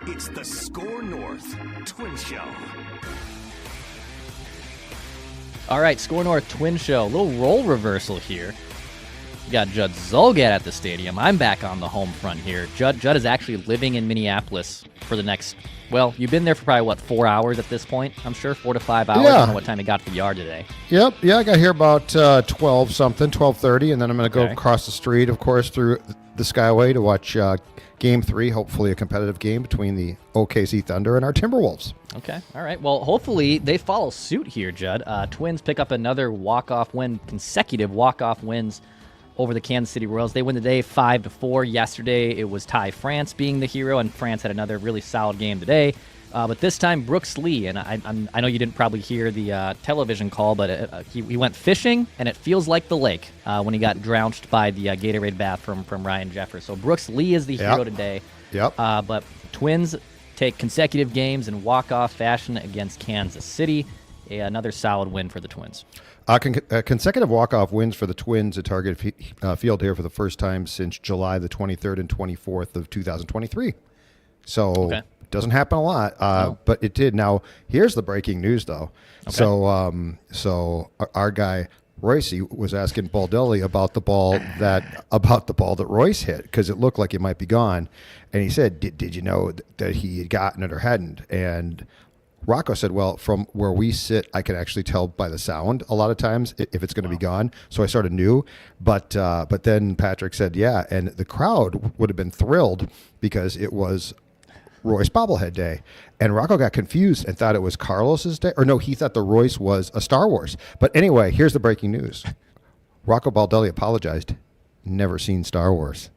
It's the SKOR North Twins Show. All right, SKOR North Twins Show. A little role reversal here. We got Judd Zulgad at the stadium. I'm back on the home front here. Judd is actually living in Minneapolis for the next, well, you've been there for probably, 4 hours at this point, I'm sure, 4 to 5 hours. Yeah. I don't know what time you got to the yard today. Yep. Yeah, I got here about 12:30, and then I'm going to go across the street, of course, through the Skyway to watch Game 3, hopefully a competitive game between the OKC Thunder and our Timberwolves. Okay. All right. Well, hopefully they follow suit here, Judd. Twins pick up another walk-off win, consecutive walk-off wins over the Kansas City Royals. They win today 5-4. Yesterday it was Ty France being the hero, and France had another really solid game today. But this time Brooks Lee, and I know you didn't probably hear the television call, but he went fishing, and it feels like the lake when he got drenched by the Gatorade bath from Ryan Jeffers. So Brooks Lee is the hero today. Yep. But Twins take consecutive games in walk-off fashion against Kansas City. Another solid win for the Twins. Consecutive walk-off wins for the Twins at Target Field here for the first time since July the 23rd and 24th of 2023. So it doesn't happen a lot, but it did. Now, here's the breaking news, though. Okay. So our guy Royce was asking Baldelli about the ball that Royce hit because it looked like it might be gone, and he said, "Did you know that he had gotten it or hadn't?" And Rocco said, well, from where we sit, I can actually tell by the sound a lot of times if it's going to be gone. So I sort of knew. But then Patrick said, yeah, and the crowd would have been thrilled because it was Royce bobblehead day. And Rocco got confused and thought it was Carlos's day. Or no, he thought the Royce was a Star Wars. But anyway, here's the breaking news. Rocco Baldelli apologized. Never seen Star Wars.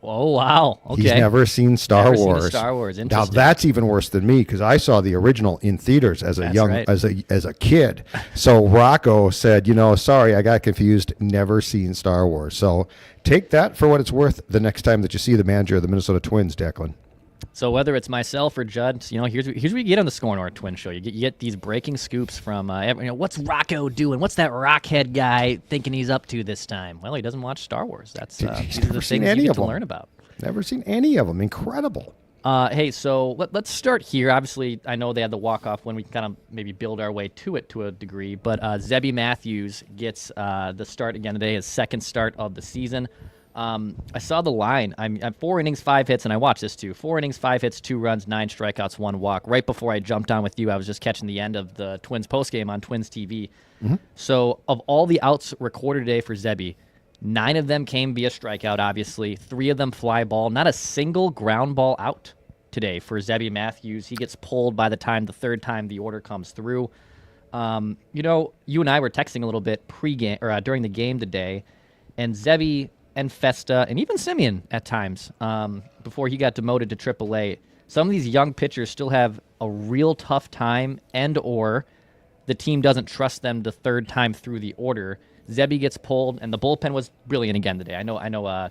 Oh, wow. Okay. He's never seen Star Wars. Seen Star Wars. Interesting. Now that's even worse than me because I saw the original in theaters as a kid. So Rocco said, sorry, I got confused. Never seen Star Wars. So take that for what it's worth the next time that you see the manager of the Minnesota Twins, Declan. So whether it's myself or Judd, here's what you get on the SKOR North Twins Show. You get these breaking scoops from, what's Rocco doing? What's that rockhead guy thinking he's up to this time? Well, he doesn't watch Star Wars. That's these are the things you get to learn about. Never seen any of them. Incredible. Hey, so let's start here. Obviously, I know they had the walk-off when we kind of maybe build our way to it to a degree, but Zebby Matthews gets the start again today, his second start of the season. I saw the line. I'm 4 innings, 5 hits, and I watched this too. 4 innings, 5 hits, 2 runs, 9 strikeouts, 1 walk. Right before I jumped on with you, I was just catching the end of the Twins postgame on Twins TV. Mm-hmm. So of all the outs recorded today for Zebby, 9 of them came via strikeout, obviously. 3 of them fly ball. Not a single ground ball out today for Zebby Matthews. He gets pulled by the third time the order comes through. You and I were texting a little bit pre-game or during the game today, and Zebby and Festa, and even Simeon at times, before he got demoted to AAA. Some of these young pitchers still have a real tough time or the team doesn't trust them the third time through the order. Zebby gets pulled, and the bullpen was brilliant again today. I know.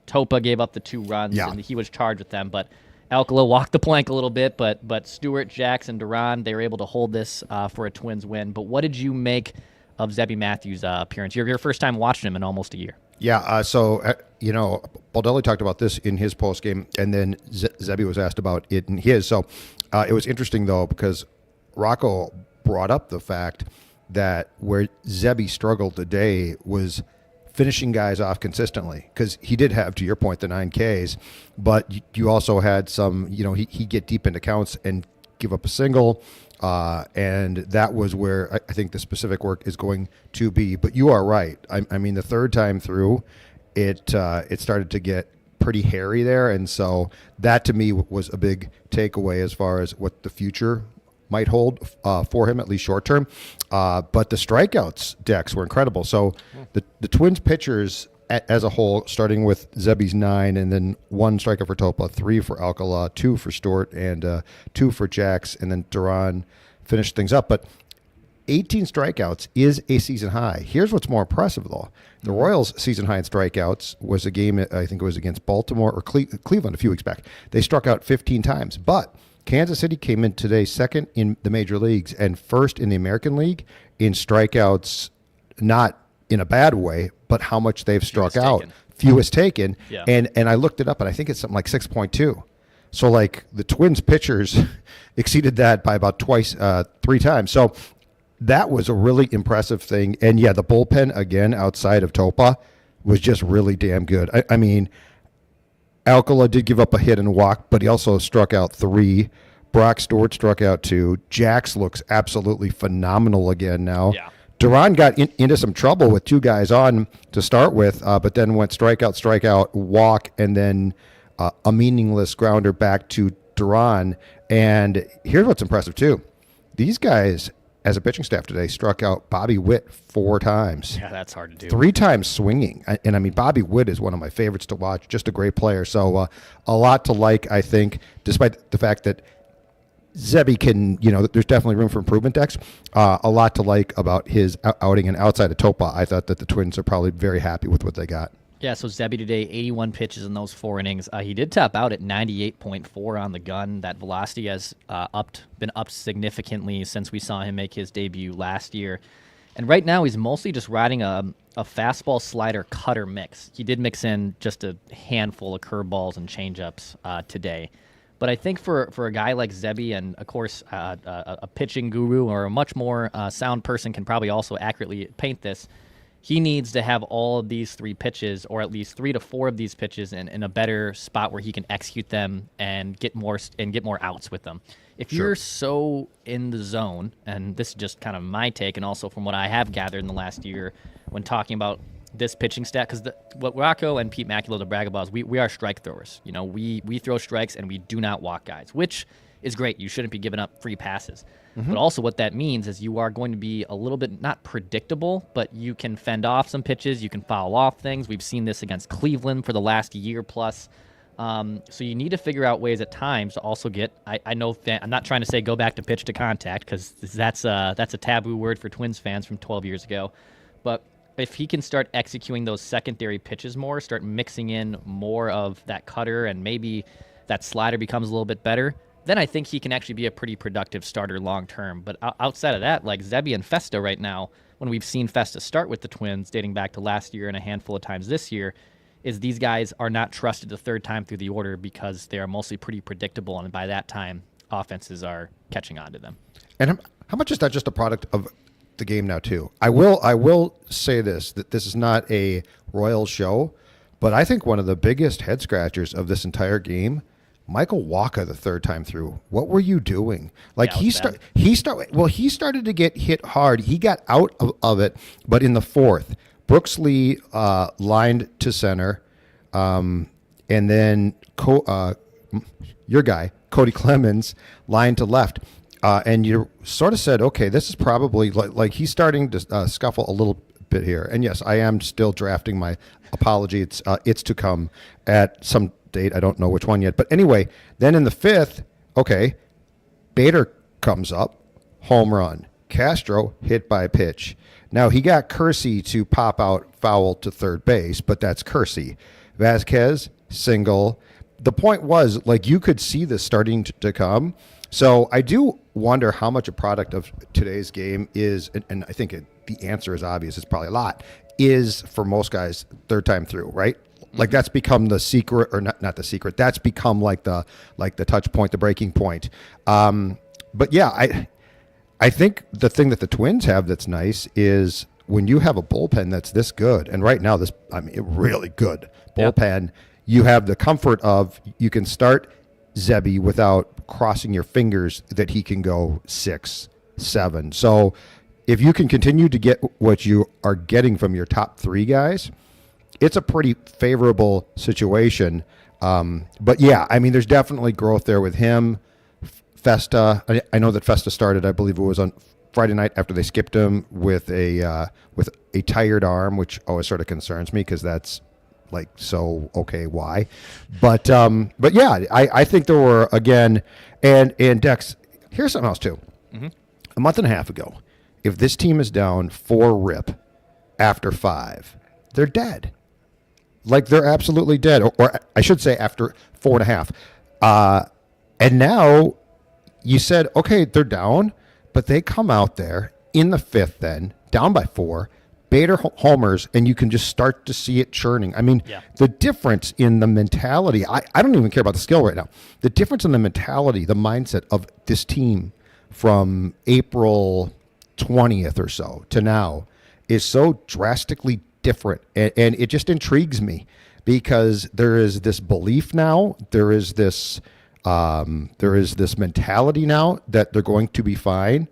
Topa gave up the 2 runs, and he was charged with them, but Alcala walked the plank a little bit, but Stewart, Jackson, Duran, they were able to hold this for a Twins win. But what did you make of Zebby Matthews' appearance? Your first time watching him in almost a year. Yeah, so Baldelli talked about this in his postgame, and then Zebby was asked about it in his. So it was interesting, though, because Rocco brought up the fact that where Zebby struggled today was finishing guys off consistently, because he did have, to your point, the 9 Ks, but you also had some, he'd get deep into counts and give up a single, and that was where I think the specific work is going to be. But you are right. I mean, the third time through, it started to get pretty hairy there, and so that to me was a big takeaway as far as what the future might hold for him, at least short term. But the strikeouts, Dex, were incredible. So the Twins pitchers as a whole, starting with Zebby's 9, and then 1 strikeout for Topa, 3 for Alcala, 2 for Stewart, and 2 for Jax, and then Duran finished things up. But 18 strikeouts is a season high. Here's what's more impressive, though. The Royals' season high in strikeouts was a game, I think it was against Baltimore or Cleveland a few weeks back. They struck out 15 times. But Kansas City came in today second in the major leagues and first in the American League in strikeouts, not in a bad way, but how much they've struck out. fewest taken. Yeah. And I looked it up, and I think it's something like 6.2. So like the Twins pitchers exceeded that by about three times. So that was a really impressive thing. And yeah, the bullpen again outside of Topa was just really damn good. I mean, Alcala did give up a hit and a walk, but he also struck out 3. Brock Stewart struck out 2. Jax looks absolutely phenomenal again now. Yeah. Duran got into some trouble with 2 guys on to start with, but then went strikeout, walk, and then a meaningless grounder back to Duran. And here's what's impressive, too. These guys, as a pitching staff today, struck out Bobby Witt 4 times. Yeah, that's hard to do. 3 times swinging. And I mean, Bobby Witt is one of my favorites to watch, just a great player. So a lot to like, I think, despite the fact that Zebby can, there's definitely room for improvement, Dex. A lot to like about his outing, and outside of Topa, I thought that the Twins are probably very happy with what they got. Yeah, so Zebby today, 81 pitches in those 4 innings. He did top out at 98.4 on the gun. That velocity has been up significantly since we saw him make his debut last year. And right now, he's mostly just riding a fastball slider cutter mix. He did mix in just a handful of curveballs and changeups today. But I think for a guy like Zebby, and of course a pitching guru or a much more sound person can probably also accurately paint this, he needs to have all of these 3 pitches, or at least 3 to 4 of these pitches, in a better spot where he can execute them and get more outs with them. If you're so in the zone, and this is just kind of my take, and also from what I have gathered in the last year when talking about this pitching stat, because what Rocco and Pete Macula to brag about is we are strike throwers. We throw strikes and we do not walk guys, which is great. You shouldn't be giving up free passes. But also what that means is you are going to be a little bit not predictable, but you can fend off some pitches. You can foul off things. We've seen this against Cleveland for the last year plus. So you need to figure out ways at times to also get. I know I'm not trying to say go back to pitch to contact, because that's a taboo word for Twins fans from 12 years ago. But if he can start executing those secondary pitches more, start mixing in more of that cutter, and maybe that slider becomes a little bit better, then I think he can actually be a pretty productive starter long term. But outside of that, like Zebby and Festa right now, when we've seen Festa start with the Twins dating back to last year and a handful of times this year, is these guys are not trusted the third time through the order because they are mostly pretty predictable, and by that time, offenses are catching on to them. And how much is that just a product of the game now, too? I will say this, that this is not a Royals show, but I think one of the biggest head scratchers of this entire game, Michael Wacha the third time through. What were you doing? Like he started to get hit hard. He got out of it, but in the 4th, Brooks Lee lined to center, and then your guy Kody Clemens lined to left, and you sort of said, okay, this is probably like he's starting to scuffle a little bit here. And yes, I am still drafting my apology. It's to come at some date. I don't know which one yet. But anyway, then in the 5th, okay, Bader comes up, home run. Castro hit by a pitch. Now, he got Kersey to pop out foul to third base, but that's Kersey. Vasquez, single. The point was, like, you could see this starting to come. So I do wonder how much a product of today's game is, and I think the answer is obvious, it's probably a lot, is for most guys third time through, right? Like that's become the secret, or not the secret. That's become like the touch point, the breaking point. But yeah, I think the thing that the Twins have that's nice is when you have a bullpen that's this good, and right now really good bullpen. Yep. You have the comfort of you can start Zebby without crossing your fingers that he can go 6, 7. So if you can continue to get what you are getting from your top 3 guys, it's a pretty favorable situation. But yeah, I mean, there's definitely growth there with him. Festa, I know that Festa started, I believe it was on Friday night after they skipped him with a tired arm, which always sort of concerns me because that's like, so, okay, why? But yeah, I think there were, again, and Dex, here's something else too. Mm-hmm. A month and a half ago, if this team is down 4 rip after 5, they're dead. Like, they're absolutely dead. Or I should say after 4.5. And now you said, okay, they're down, but they come out there in the 5th then, down by 4, Bader homers, and you can just start to see it churning. I mean, the difference in the mentality, I don't even care about the skill right now. The difference in the mentality, the mindset of this team from April 20th or so to now is so drastically different. And it just intrigues me because there is this belief now, there is this mentality now that they're going to be fine.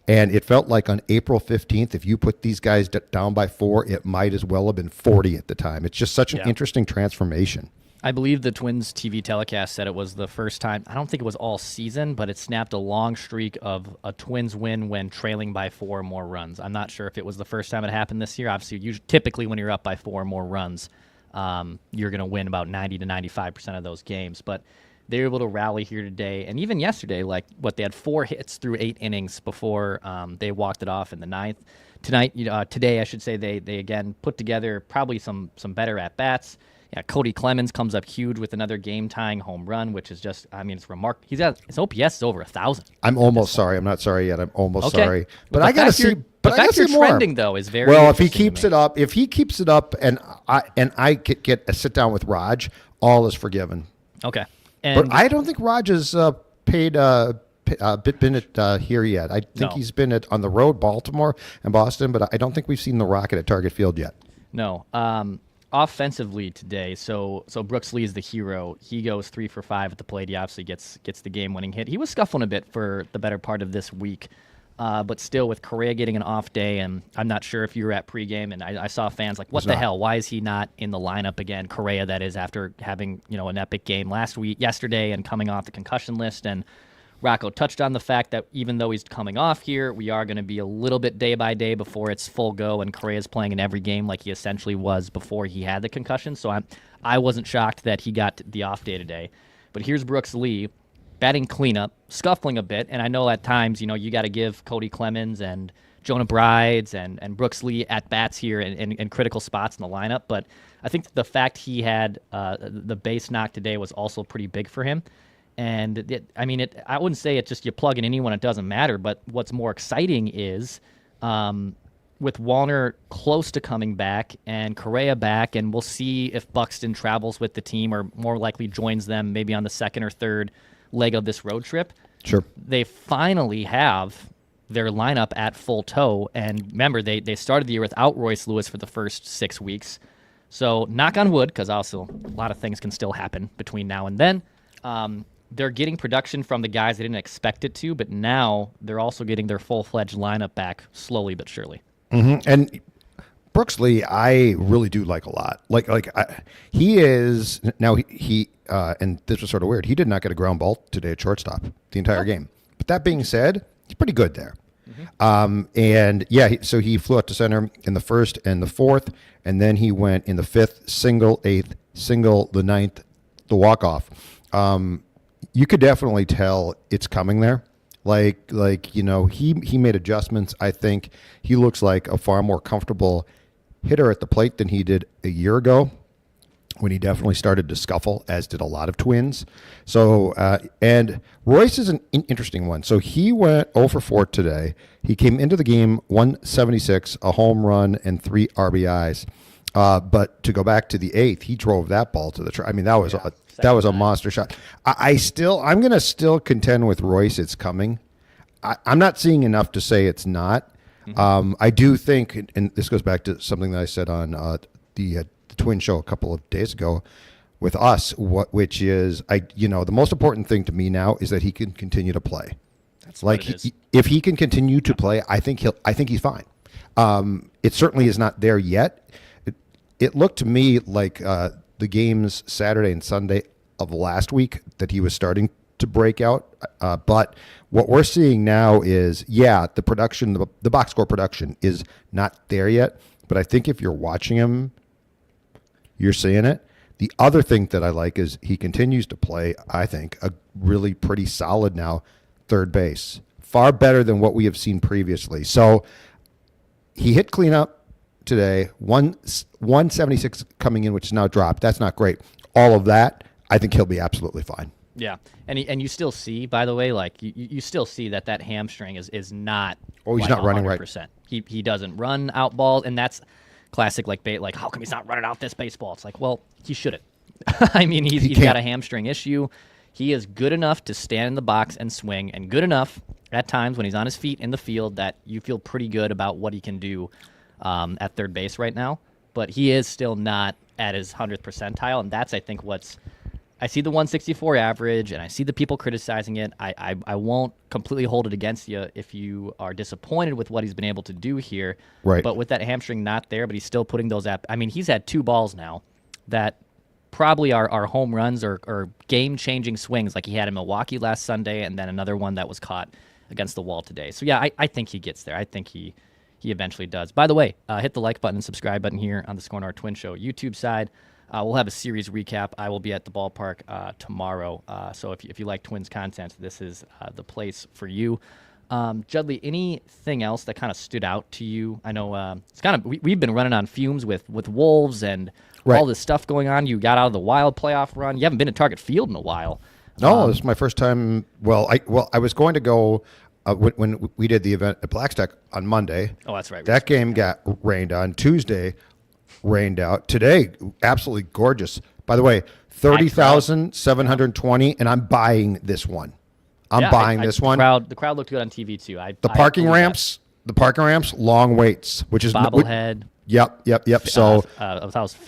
And it felt like on April 15th, if you put these guys down by 4, it might as well have been 40 at the time. It's just such an interesting transformation. I believe the Twins TV telecast said it was the first time, I don't think it was all season, but it snapped a long streak of a Twins win when trailing by 4 or more runs. I'm not sure if it was the first time it happened this year. Obviously, typically when you're up by 4 or more runs, you're going to win about 90 to 95% of those games. But they were able to rally here today. And even yesterday, they had 4 hits through 8 innings before they walked it off in the 9th. Today, I should say, they again put together probably some better at-bats. Yeah, Kody Clemens comes up huge with another game-tying home run, which is just, it's remarkable. His OPS is over 1,000. I'm almost sorry. I'm not sorry yet. I'm almost sorry. But I got to see. But the fact you're trending though is very well. If he keeps it up, and I get a sit down with Raj, all is forgiven. Okay. But I don't think Raj has been here yet. I think he's been on the road, Baltimore and Boston, but I don't think we've seen the Rocket at Target Field yet. No. Offensively today, so Brooks Lee is the hero. He goes 3 for 5 at the plate. He obviously gets the game-winning hit. He was scuffling a bit for the better part of this week, but still with Correa getting an off day, and I'm not sure if you were at pregame, and I saw fans like, what the hell? Why is he not in the lineup again? Correa, that is, after having an epic game yesterday and coming off the concussion list. And Rocco touched on the fact that even though he's coming off here, we are going to be a little bit day by day before it's full go, and Correa's playing in every game like he essentially was before he had the concussion. So I wasn't shocked that he got the off day today. But here's Brooks Lee batting cleanup, scuffling a bit, and I know at times you got to give Kody Clemens and Jonah Brides and Brooks Lee at bats here in critical spots in the lineup. But I think the fact he had the base knock today was also pretty big for him. And I wouldn't say it's just you plug in anyone, it doesn't matter. But what's more exciting is with Wallner close to coming back and Correa back, and we'll see if Buxton travels with the team or more likely joins them maybe on the second or third leg of this road trip. Sure. They finally have their lineup at full tow. And remember, they started the year without Royce Lewis for the first 6 weeks. So knock on wood, because also a lot of things can still happen between now and then. They're getting production from the guys they didn't expect it to, but now they're also getting their full-fledged lineup back slowly but surely. Mm-hmm. And Brooks Lee, I really do like a lot. He is now he and this was sort of weird. He did not get a ground ball today at shortstop the entire game. But that being said, he's pretty good there. Mm-hmm. So he flew out to center in the first and the fourth, and then he went in the fifth, single, eighth, single, the ninth, the walk-off. You could definitely tell it's coming there. He made adjustments. I think he looks like a far more comfortable hitter at the plate than he did a year ago when he definitely started to scuffle, as did a lot of Twins. So, and Royce is an interesting one. So he went 0 for 4 today. He came into the game 176, a home run, and 3 RBIs. But to go back to the eighth, he drove that ball to the track. That was a monster shot. I'm going to still contend with Royce. It's coming. I'm not seeing enough to say it's not. Mm-hmm. I do think, and this goes back to something that I said on the Twin Show a couple of days ago with us, which is the most important thing to me now is that he can continue to play. That's what it is. If he can continue to play, I think he's fine. It certainly is not there yet. It looked to me like the games Saturday and Sunday of last week that he was starting to break out. But what we're seeing now is, the production, the box score production is not there yet. But I think if you're watching him, you're seeing it. The other thing that I like is he continues to play, I think, a really pretty solid now third base. Far better than what we have seen previously. So he hit cleanup today, 176 coming in, which is now dropped. That's not great. All of that, I think he'll be absolutely fine. Yeah, and you still see, by the way, you still see that hamstring is not. Oh, he's not running right. He doesn't run out balls, and that's classic like how come he's not running out this baseball? It's like, well, he shouldn't. I mean, he's got a hamstring issue. He is good enough to stand in the box and swing, and good enough at times when he's on his feet in the field that you feel pretty good about what he can do at third base right now. But he is still not at his 100th percentile, and that's, I think, I see the 164 average, and I see the people criticizing it. I won't completely hold it against you if you are disappointed with what he's been able to do here. Right. But with that hamstring not there, but he's still putting those I mean, he's had 2 balls now that probably are home runs or game-changing swings like he had in Milwaukee last Sunday, and then another one that was caught against the wall today. So, yeah, I think he gets there. I think he eventually does. By the way, hit the like button and subscribe button here on the SKOR North Twins Show YouTube side. We'll have a series recap. I will be at the ballpark tomorrow. So if you like Twins content, this is the place for you. Judley, anything else that kind of stood out to you? I know it's kind of we've been running on fumes with Wolves and all this stuff going on. You got out of the Wild playoff run. You haven't been at Target Field in a while. No, this is my first time. I was going to go when we did the event at Blackstack on Monday. Oh, that's right. That game got rained on. Tuesday rained out. Today, absolutely gorgeous. By the way, 30,720, and I'm buying this one. I'm buying this one. The crowd looked good on TV too. The parking ramps, long waits, which is bobblehead. Yep. So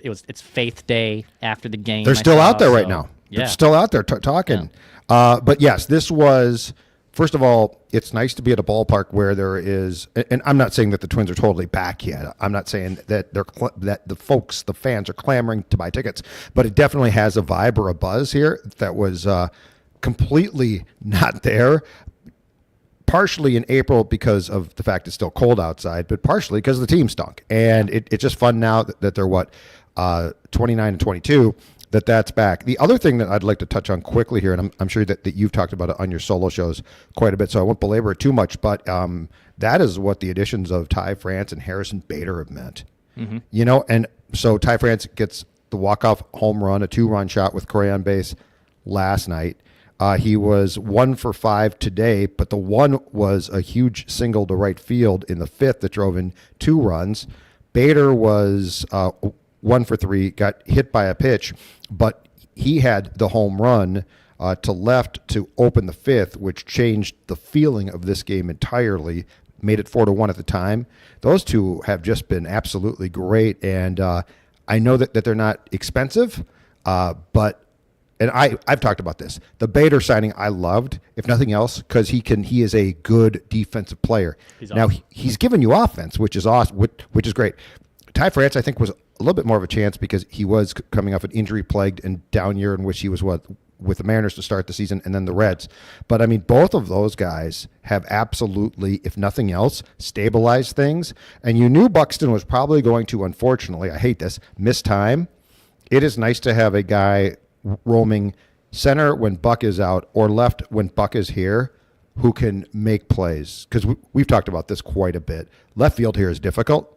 it's Faith Day after the game. They're still out there right now. Yeah. They're still out there talking. Yeah. But yes, this was. First of all, it's nice to be at a ballpark where there is, and I'm not saying that the Twins are totally back yet. I'm not saying that that the fans are clamoring to buy tickets, but it definitely has a vibe or a buzz here that was completely not there. Partially in April because of the fact it's still cold outside, but partially because the team stunk. And it's just fun now that they're 29 and 22. That's back. The other thing that I'd like to touch on quickly here, and I'm sure that you've talked about it on your solo shows quite a bit, so I won't belabor it too much, but that is what the additions of Ty France and Harrison Bader have meant. Mm-hmm. And so Ty France gets the walk-off home run, a 2-run shot with Correa on base last night. He was 1 for 5 today, but the one was a huge single to right field in the 5th that drove in 2 runs. Bader was 1 for 3, got hit by a pitch, but he had the home run to left to open the 5th, which changed the feeling of this game entirely, made it 4-1 at the time. Those two have just been absolutely great, and I know that they're not expensive, but and I've talked about this. The Bader signing I loved, if nothing else, because he is a good defensive player. He's given you offense, which is awesome, which is great. Ty France, I think, was a little bit more of a chance because he was coming off an injury-plagued and down year in which he was with the Mariners to start the season and then the Reds. But, I mean, both of those guys have absolutely, if nothing else, stabilized things. And you knew Buxton was probably going to, unfortunately, I hate this, miss time. It is nice to have a guy roaming center when Buck is out or left when Buck is here who can make plays. Because we've talked about this quite a bit. Left field here is difficult.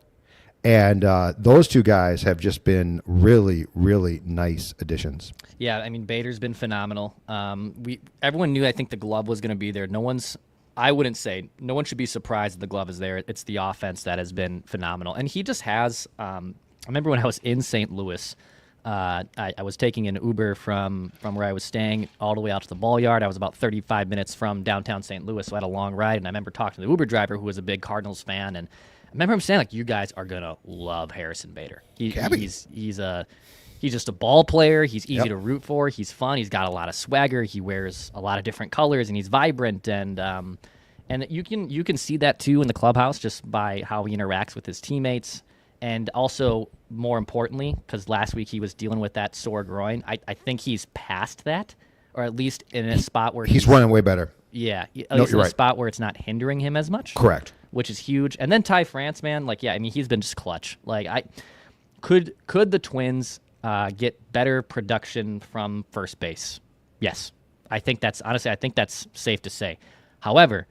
And those two guys have just been really, really nice additions. Yeah, I mean, Bader's been phenomenal. Everyone knew, I think, the glove was going to be there. No one should be surprised that the glove is there. It's the offense that has been phenomenal. And he just has, I remember when I was in St. Louis, I was taking an Uber from where I was staying all the way out to the ball yard. I was about 35 minutes from downtown St. Louis, so I had a long ride. And I remember talking to the Uber driver who was a big Cardinals fan, and I remember him saying, like, you guys are going to love Harrison Bader. He's just a ball player. He's easy to root for. He's fun. He's got a lot of swagger. He wears a lot of different colors, and he's vibrant. And you can see that, too, in the clubhouse just by how he interacts with his teammates. And also, more importantly, because last week he was dealing with that sore groin, I think he's past that, or at least in a spot where he's running way better. Yeah, at least in a spot where it's not hindering him as much. Correct. Which is huge. And then Ty France, man, he's been just clutch. Could the Twins get better production from first base? Yes. I think that's safe to say. However,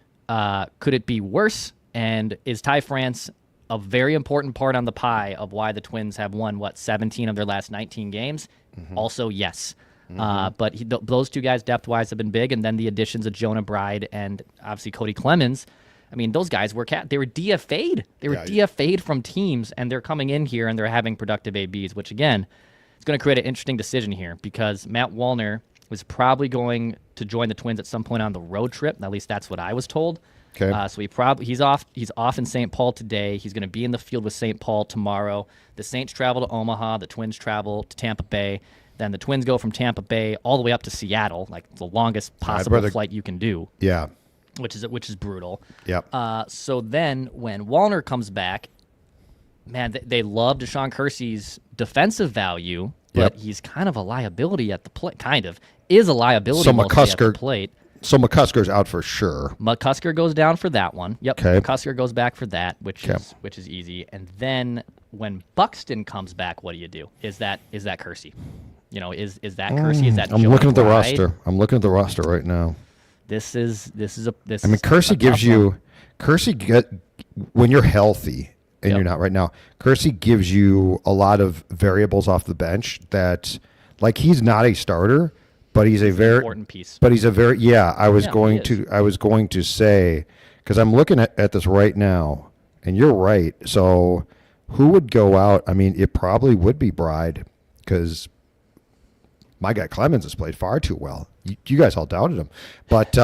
could it be worse? And is Ty France a very important part on the pie of why the Twins have won, 17 of their last 19 games? Mm-hmm. Also, yes. Mm-hmm. But those two guys, depth-wise, have been big. And then the additions of Jonah Bride and obviously Cody Clemens. I mean, those guys they were DFA'd. They were DFA'd from teams, and they're coming in here and they're having productive ABs, which again, it's going to create an interesting decision here because Matt Wallner was probably going to join the Twins at some point on the road trip. At least that's what I was told. Okay. So he's off in St. Paul today. He's going to be in the field with St. Paul tomorrow. The Saints travel to Omaha. The Twins travel to Tampa Bay. Then the Twins go from Tampa Bay all the way up to Seattle, like the longest possible flight you can do. Yeah. Which is brutal. Yep. So then when Wallner comes back, man, they love Deshaun Kersey's defensive value, but he's kind of a liability at the plate. Kind of is a liability mostly at the plate. So McCusker's out for sure. McCusker goes down for that one. Yep. Okay. McCusker goes back for that, which is easy. And then when Buxton comes back, what do? Is that Kersey? You know, is that Kersey? Is that I'm Jonah looking at the Bride? roster. I'm looking at the roster right now. This is. I mean, Kersey gives you when you're healthy and you're not right now. Kersey gives you a lot of variables off the bench that, like, he's not a starter, but he's a very important piece. But he's a very I was going to say, because I'm looking at this right now, and you're right. So who would go out? I mean, it probably would be Bride because my guy Clemens has played far too well. You guys all doubted him, but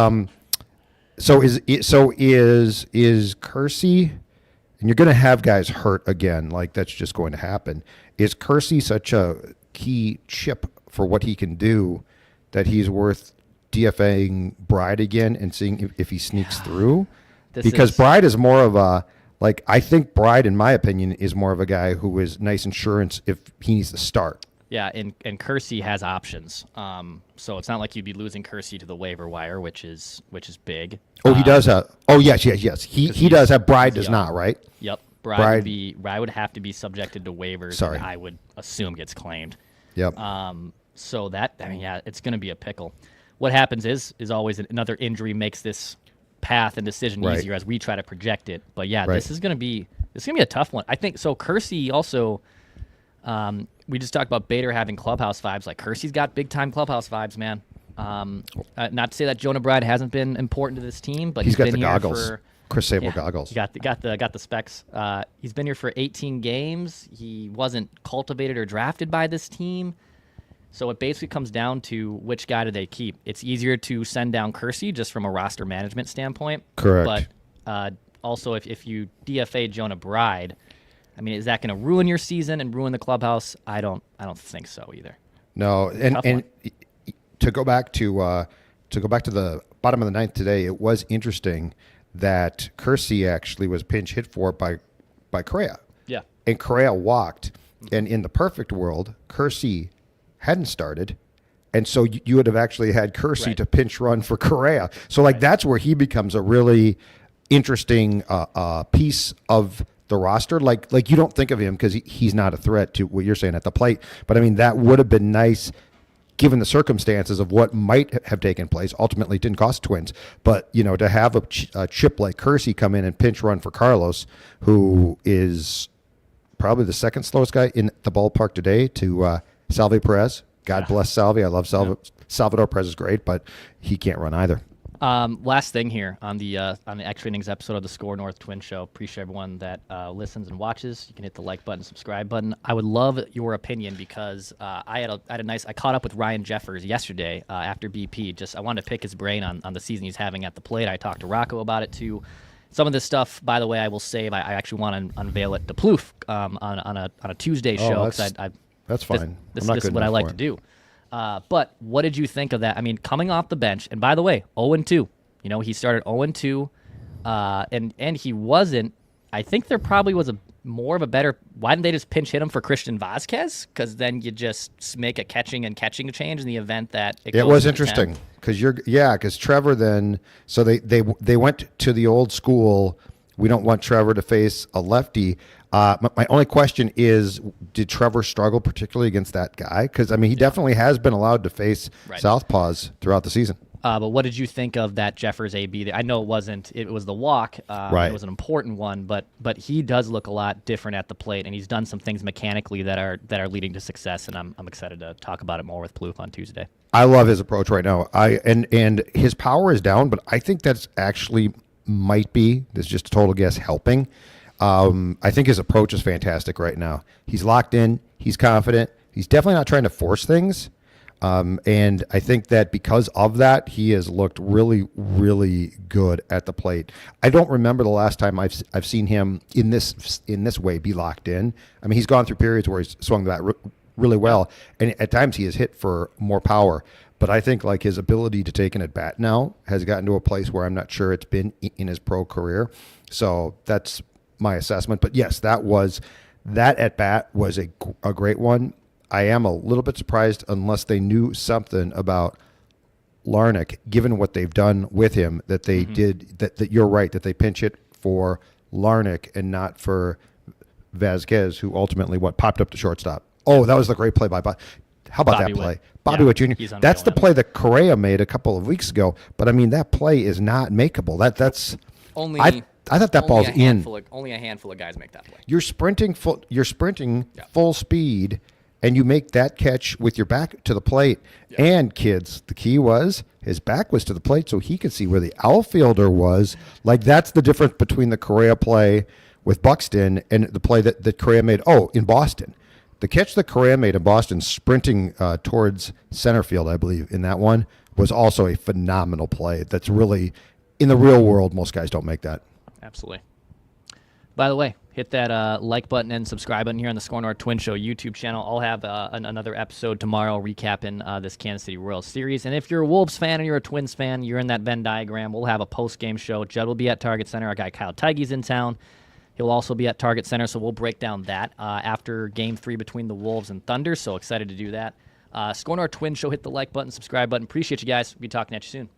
so is Kersey, and you're going to have guys hurt again. Like that's just going to happen. Is Kersey such a key chip for what he can do that he's worth DFAing Bride again and seeing if he sneaks through? Because Bride is more of a I think Bride, in my opinion, is more of a guy who is nice insurance if he needs to start. Yeah, and Kersey has options. So it's not like you'd be losing Kersey to the waiver wire, which is big. Oh, he does have. Oh, yes. He does have. Bride does not, right? Yep. Bride would have to be subjected to waivers. Sorry. And I would assume gets claimed. Yep. So it's going to be a pickle. What happens is always another injury makes this path and decision easier as we try to project it. But this is going to be a tough one. I think so. Kersey also. We just talked about Bader having clubhouse vibes. Like Kersey's got big time clubhouse vibes, man. Not to say that Jonah Bride hasn't been important to this team, but he's got been the here goggles. Chris Sable goggles. He got the specs. He's been here for 18 games. He wasn't cultivated or drafted by this team. So it basically comes down to which guy do they keep. It's easier to send down Kersey just from a roster management standpoint. Correct. But also if you DFA Jonah Bride, I mean, is that going to ruin your season and ruin the clubhouse? I don't think so either. No, and to go back to the bottom of the ninth today, it was interesting that Kersey actually was pinch hit for by Correa. Yeah. And Correa walked. And in the perfect world, Kersey hadn't started. And so you would have actually had Kersey to pinch run for Correa. So that's where he becomes a really interesting piece of the roster. Like you don't think of him because he's not a threat to what you're saying at the plate. But I mean, that would have been nice given the circumstances of what might have taken place. Ultimately, it didn't cost Twins. But, to have a chip like Kersey come in and pinch run for Carlos, who is probably the second slowest guy in the ballpark today to Salvi Perez. God bless Salvi. I love Salvi. Yeah. Salvador Perez is great, but he can't run either. Last thing here on the Extra Innings episode of the SKOR North Twins Show. Appreciate everyone that listens and watches. You can hit the like button, subscribe button. I would love your opinion because I caught up with Ryan Jeffers yesterday after BP. I wanted to pick his brain on the season he's having at the plate. I talked to Rocco about it too. Some of this stuff, by the way, I will save. I actually want to unveil it to Plouffe on a Tuesday show. That's fine. This is what I like to do. But what did you think of that? I mean, coming off the bench, and by the way, 0-2. He started 0-2, and he wasn't. I think there probably was more of a better. Why didn't they just pinch hit him for Christian Vazquez? Because then you just make a catching change in the event that it was interesting. Because Trevor then. So they went to the old school. We don't want Trevor to face a lefty. My only question is, did Trevor struggle particularly against that guy? Because, I mean, he definitely has been allowed to face southpaws throughout the season. But what did you think of that Jeffers AB? I know it was the walk. It was an important one, but he does look a lot different at the plate, and he's done some things mechanically that are leading to success, and I'm excited to talk about it more with Plouffe on Tuesday. I love his approach right now. And his power is down, but I think that's actually might be, this is just a total guess, helping. I think his approach is fantastic right now. He's locked in. He's confident. He's definitely not trying to force things. And I think that because of that, he has looked really, really good at the plate. I don't remember the last time I've seen him in this way be locked in. I mean, he's gone through periods where he's swung the bat really well, and at times he has hit for more power. But I think like his ability to take an at bat now has gotten to a place where I'm not sure it's been in his pro career. So that's my assessment. But yes, that at bat was a great one. I am a little bit surprised unless they knew something about Larnach, given what they've done with him, that they did that. You're right that they pinch hit for Larnach and not for Vasquez, who ultimately popped up to shortstop. Oh, that was the great play by Bob. How about Bobby that play? Witt. Bobby Witt Jr. That's the unreal, play that Correa made a couple of weeks ago. But I mean, that play is not makeable. That's Only I thought that ball's in. Only a handful of guys make that play. You're sprinting full speed, and you make that catch with your back to the plate. Yeah. And kids, the key was his back was to the plate, so he could see where the outfielder was. Like that's the difference between the Correa play with Buxton and the play that Correa made. In Boston. The catch that Correa made in Boston, sprinting towards center field, I believe, in that one, was also a phenomenal play. That's really, in the real world, most guys don't make that. Absolutely. By the way, hit that like button and subscribe button here on the SKOR North Twins Show YouTube channel. I'll have another episode tomorrow recapping this Kansas City Royals series. And if you're a Wolves fan and you're a Twins fan, you're in that Venn diagram, we'll have a post-game show. Judd will be at Target Center. Our guy Kyle Teige's in town. He'll also be at Target Center, so we'll break down that after Game 3 between the Wolves and Thunder, so excited to do that. SKOR North Twins Show, hit the like button, subscribe button. Appreciate you guys. We'll be talking at you soon.